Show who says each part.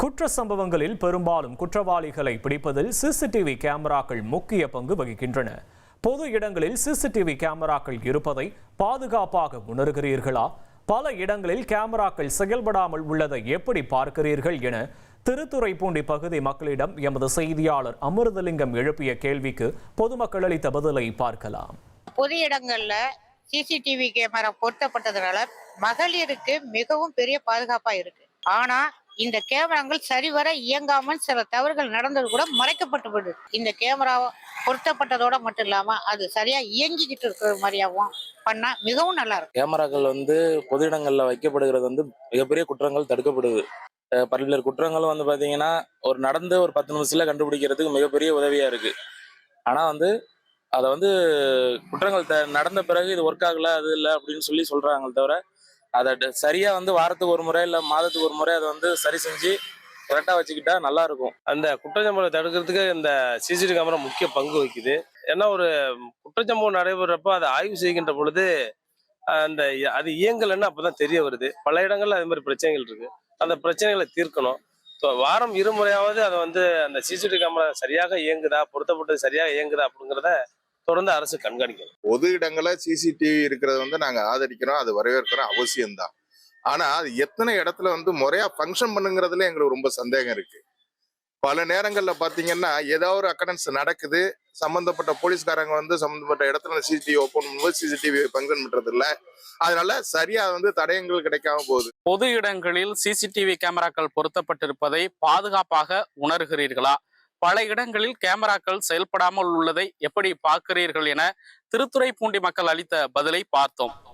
Speaker 1: குற்ற சம்பவங்களில் பெரும்பாலும் குற்றவாளிகளை பிடிப்பதில் சிசிடிவி கேமராக்கள் முக்கிய பங்கு வகிக்கின்றன. பொது இடங்களில் சிசிடிவி கேமராக்கள் இருப்பதை பாதுகாப்பாக உணர்கிறீர்களா? பல இடங்களில் கேமராக்கள் செயல்படாமல் உள்ளதை எப்படி பார்க்கிறீர்கள் என திருத்துறைப்பூண்டி பகுதி மக்களிடம் எமது செய்தியாளர் அமிர்தலிங்கம் எழுப்பிய கேள்விக்கு பொதுமக்கள் அளித்த பதிலை பார்க்கலாம்.
Speaker 2: பொது இடங்கள்ல சிசிடிவி கேமரா பொருத்தப்பட்டதுனால மகளிருக்கு மிகவும் பெரிய பாதுகாப்பா இருக்கு. ஆனா இந்த கேமராக்கள் சரிவர இயங்காமல் சில தவறுகள் நடந்தது கூட மறைக்கப்பட்டு விடுது. இந்த கேமரா பொருத்தப்பட்டதோட மட்டும் இல்லாம அது சரியா இயங்கிக்கிட்டு இருக்கிற மாதிரியாவும் பண்ணா மிகவும் நல்லா இருக்கும்.
Speaker 3: கேமராக்கள் பொது இடங்கள்ல வைக்கப்படுகிறது மிகப்பெரிய குற்றங்கள் தடுக்கப்படுது. பல்வேறு குற்றங்களும் பாத்தீங்கன்னா ஒரு நடந்து ஒரு 10 நிமிஷத்துல கண்டுபிடிக்கிறதுக்கு மிகப்பெரிய உதவியா இருக்கு. ஆனா அதை குற்றங்கள் நடந்த பிறகு இது ஒர்க் ஆகல, அது இல்லை அப்படின்னு சொல்றாங்க தவிர அதை சரியா வாரத்துக்கு ஒரு முறை இல்ல மாதத்துக்கு ஒரு முறை அதை சரி செஞ்சு கரெக்டா வச்சுக்கிட்டா நல்லா இருக்கும்.
Speaker 4: அந்த குற்றச்சம்பவத்தை தடுக்கிறதுக்கு இந்த சிசிடிவி கேமரா முக்கிய பங்கு வகிக்குது. ஏன்னா ஒரு குற்றச்சம்பவம் நடைபெறப்போ அதை ஆய்வு செய்கின்ற பொழுது அந்த அது இயங்கலைன்னு அப்பதான் தெரிய வருது. பல இடங்கள்ல அது மாதிரி பிரச்சனைகள் இருக்கு. அந்த பிரச்சனைகளை தீர்க்கணும். வாரம் இருமுறையாவது அதை அந்த சிசிடிவி கேமரா சரியாக இயங்குதா, பொருத்தப்பட்டது சரியாக இயங்குதா அப்படிங்கிறத தொடர்ந்து அரசு கண்காணிக்கணும்.
Speaker 5: பொது இடங்கள சிசிடிவி இருக்கிறத நாங்க ஆதரிக்கிறோம், அது வரவேற்கிறோம், அவசியம்தான். ஆனா அது எத்தனை இடத்துல முறையா ஃபங்க்ஷன் பண்ணுங்கிறதுல எங்களுக்கு ரொம்ப சந்தேகம் இருக்கு. பல நேரங்கள்ல பாத்தீங்கன்னா ஏதாவது ஒரு அக்கடன்ஸ் நடக்குது, சம்பந்தப்பட்ட போலீஸ்காரங்க சம்பந்தப்பட்ட இடத்துல சிசிடிவி ஓபன் பண்ணும்போது சிசிடிவி ஃபங்க்ஷன் பண்றது இல்ல. அதனால சரியா தடயங்கள் கிடைக்காம போகுது.
Speaker 6: பொது இடங்களில் சிசிடிவி கேமராக்கள் பொருத்தப்பட்டிருப்பதை பாதுகாப்பாக உணர்கிறீர்களா? பல இடங்களில் கேமராக்கள் செயல்படாமல் உள்ளதை எப்படி பார்க்கிறீர்கள் என திருத்துறைப்பூண்டி மக்கள் அளித்த பதிலை பார்த்தோம்.